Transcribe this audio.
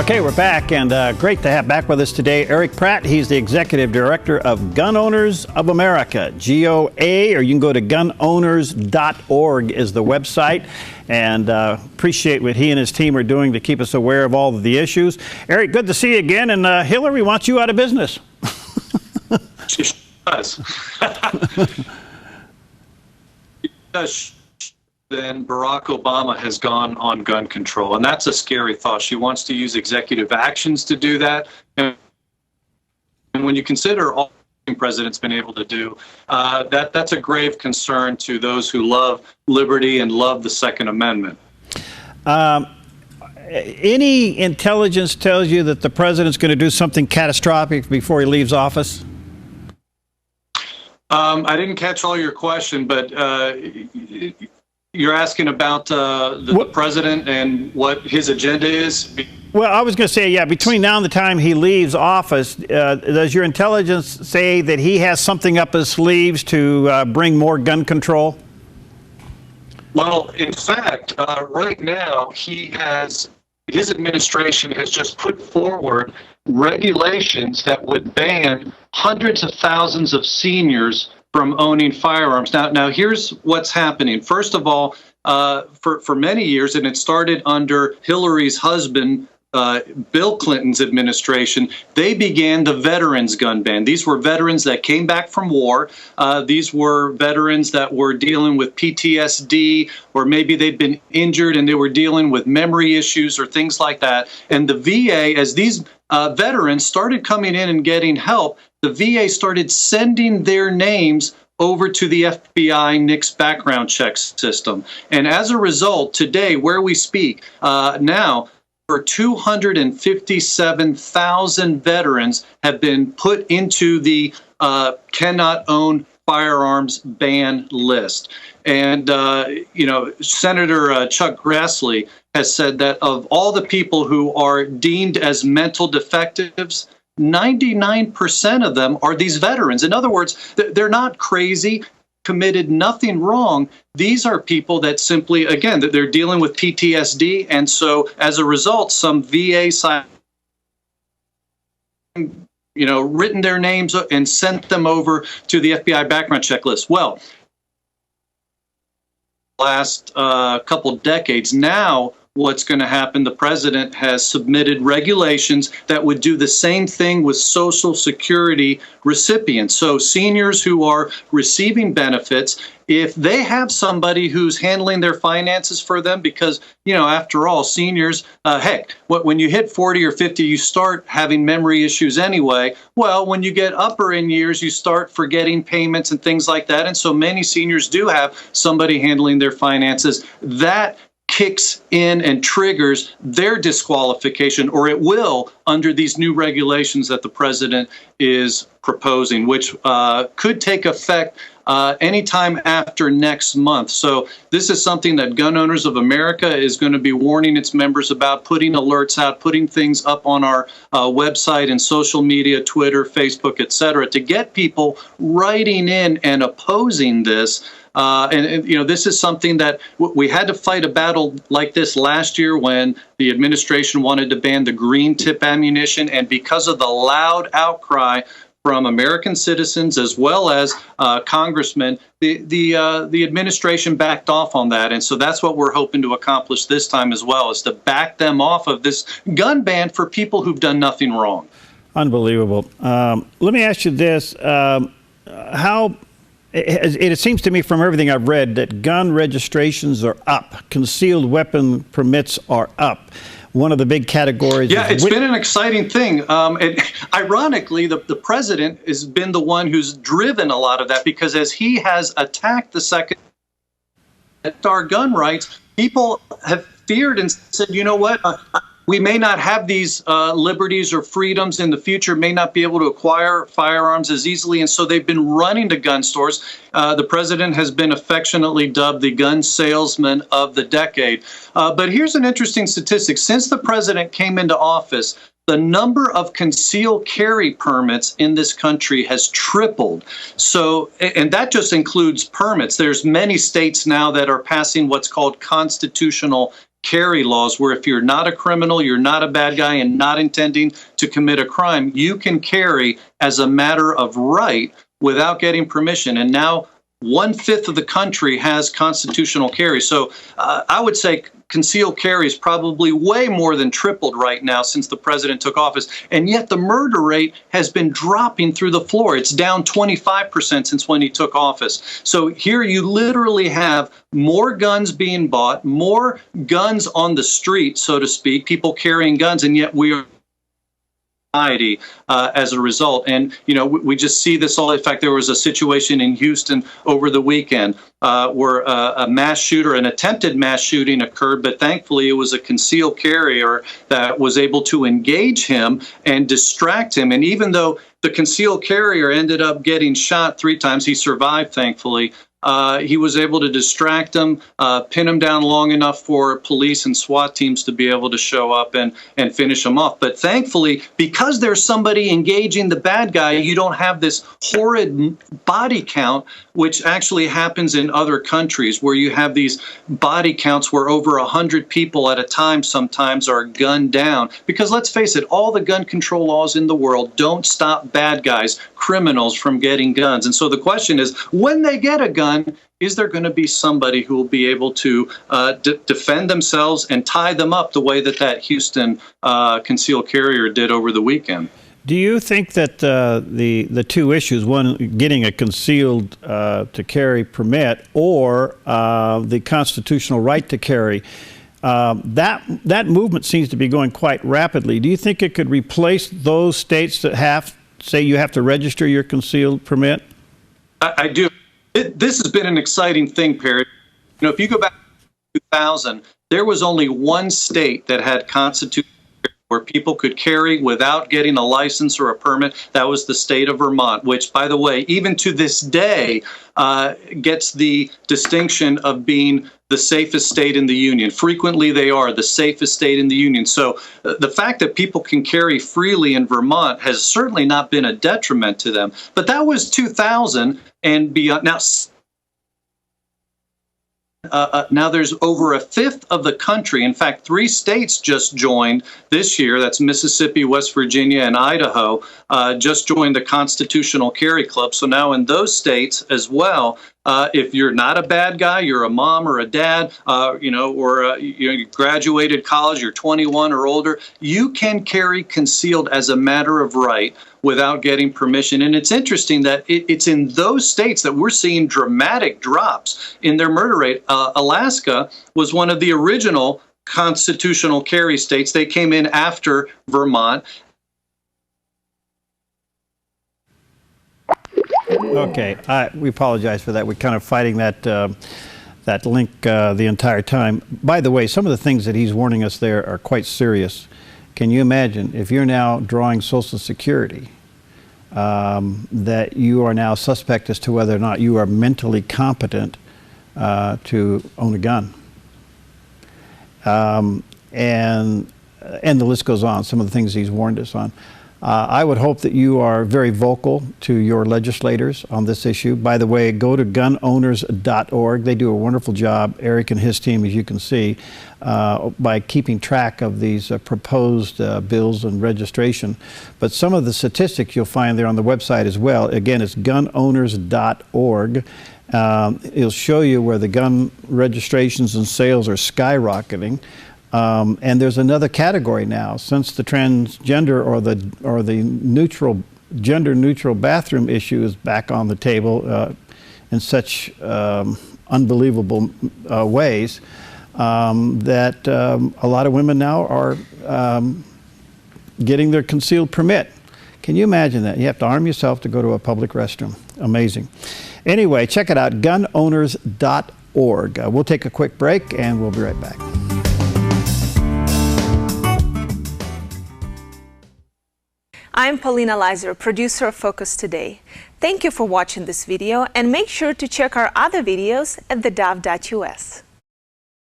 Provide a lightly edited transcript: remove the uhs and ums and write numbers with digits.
Okay, we're back, and great to have back with us today Erich Pratt. He's the Executive Director of Gun Owners of America, GOA, or you can go to gunowners.org is the website, and appreciate what he and his team are doing to keep us aware of all of the issues. Erich, good to see you again, and Hillary wants you out of business. She does. Then Barack Obama has gone on gun control, and that's a scary thought. She wants to use executive actions to do that, and when you consider all the president's been able to do, that's a grave concern to those who love liberty and love the Second Amendment. Any intelligence tells you that the president's going to do something catastrophic before he leaves office? I didn't catch all your question, but you're asking about the president and what his agenda is? Well, I was going to say, yeah, between now and the time he leaves office, does your intelligence say that he has something up his sleeves to bring more gun control? Well, in fact, right now, his administration has just put forward regulations that would ban hundreds of thousands of seniors from owning firearms. Now, here's what's happening. First of all, for many years, and it started under Hillary's husband, Bill Clinton's administration, they began the veterans gun ban. These were veterans that came back from war. These were veterans that were dealing with PTSD, or maybe they'd been injured and they were dealing with memory issues or things like that. And the VA, as these veterans started coming in and getting help, the VA started sending their names over to the FBI NICS background check system. And as a result, today, where we speak, now, over 257,000 veterans have been put into the cannot own firearms ban list. And, Senator Chuck Grassley has said that of all the people who are deemed as mental defectives, 99% of them are these veterans. In other words, they're not crazy, committed nothing wrong. These are people that simply, again, that they're dealing with PTSD. And so as a result, some VA side, written their names and sent them over to the FBI background check list. Well, last couple decades now, what's going to happen, the president has submitted regulations that would do the same thing with Social Security recipients. So seniors who are receiving benefits, if they have somebody who's handling their finances for them, because, after all, seniors, heck, when you hit 40 or 50, you start having memory issues anyway. Well, when you get upper in years, you start forgetting payments and things like that. And so many seniors do have somebody handling their finances. That kicks in and triggers their disqualification, or it will, under these new regulations that the president is proposing, which could take effect anytime after next month. So this is something that Gun Owners of America is going to be warning its members about, putting alerts out, putting things up on our website and social media, Twitter, Facebook, etc., to get people writing in and opposing this. This is something that we had to fight a battle like this last year when the administration wanted to ban the green tip ammunition. And because of the loud outcry from American citizens as well as congressmen, the administration backed off on that. And so that's what we're hoping to accomplish this time as well, is to back them off of this gun ban for people who've done nothing wrong. Unbelievable. Let me ask you this. It seems to me from everything I've read that gun registrations are up, concealed weapon permits are up. One of the big categories. Yeah, it's been an exciting thing. Ironically, the president has been the one who's driven a lot of that, because as he has attacked the Second our gun rights, people have feared and said, you know what? We may not have these liberties or freedoms in the future, may not be able to acquire firearms as easily. And so they've been running to gun stores. The president has been affectionately dubbed the gun salesman of the decade. But here's an interesting statistic. Since the president came into office, the number of concealed carry permits in this country has tripled. So, and that just includes permits. There's many states now that are passing what's called constitutional carry laws where if you're not a criminal, you're not a bad guy, and not intending to commit a crime, you can carry as a matter of right without getting permission. And now 1/5 of the country has constitutional carry. So I would say concealed carry is probably way more than tripled right now since the president took office. And yet the murder rate has been dropping through the floor. It's down 25% since when he took office. So here you literally have more guns being bought, more guns on the street, so to speak, people carrying guns, and yet we are as a result. And, you know, we just see this all. In fact, there was a situation in Houston over the weekend where a mass shooter, an attempted mass shooting occurred, but thankfully it was a concealed carrier that was able to engage him and distract him. And even though the concealed carrier ended up getting shot 3 times, he survived, thankfully. He was able to distract him, pin him down long enough for police and SWAT teams to be able to show up and finish him off. But thankfully, because there's somebody engaging the bad guy, you don't have this horrid body count, which actually happens in other countries where you have these body counts where over 100 people at a time sometimes are gunned down. Because let's face it, all the gun control laws in the world don't stop bad guys, criminals from getting guns. And so the question is, when they get a gun, is there going to be somebody who will be able to defend themselves and tie them up the way that Houston concealed carrier did over the weekend? Do you think that the two issues, one, getting a concealed to carry permit, or the constitutional right to carry, that movement seems to be going quite rapidly. Do you think it could replace those states that say you have to register your concealed permit? I do. This has been an exciting thing, Perry. You know, if you go back to 2000, there was only one state that had constitutional carry where people could carry without getting a license or a permit. That was the state of Vermont, which, by the way, even to this day, gets the distinction of being the safest state in the union. Frequently, they are the safest state in the union. So the fact that people can carry freely in Vermont has certainly not been a detriment to them. But that was 2000 and beyond. Now there's over 1/5 of the country. In fact, 3 states just joined this year. That's Mississippi, West Virginia, and Idaho. Just joined the Constitutional Carry Club. So now in those states as well, if you're not a bad guy, you're a mom or a dad, you graduated college, you're 21 or older, you can carry concealed as a matter of right without getting permission. And it's interesting that it's in those states that we're seeing dramatic drops in their murder rate. Alaska was one of the original constitutional carry states. They came in after Vermont. Okay, we apologize for that. We're kind of fighting that link the entire time. By the way, some of the things that he's warning us there are quite serious. Can you imagine if you're now drawing Social Security, that you are now suspect as to whether or not you are mentally competent to own a gun? And the list goes on, some of the things he's warned us on. I would hope that you are very vocal to your legislators on this issue. By the way, go to gunowners.org. They do a wonderful job, Erich and his team, as you can see, by keeping track of these proposed bills and registration. But some of the statistics you'll find there on the website as well. Again, it's gunowners.org. It'll show you where the gun registrations and sales are skyrocketing. And there's another category now, since the transgender or the gender-neutral bathroom issue is back on the table in such unbelievable ways, that a lot of women now are getting their concealed permit. Can you imagine that? You have to arm yourself to go to a public restroom. Amazing. Anyway, check it out, gunowners.org. We'll take a quick break and we'll be right back. I'm Paulina Leiser, producer of Focus Today. Thank you for watching this video, and make sure to check our other videos at theDove.us.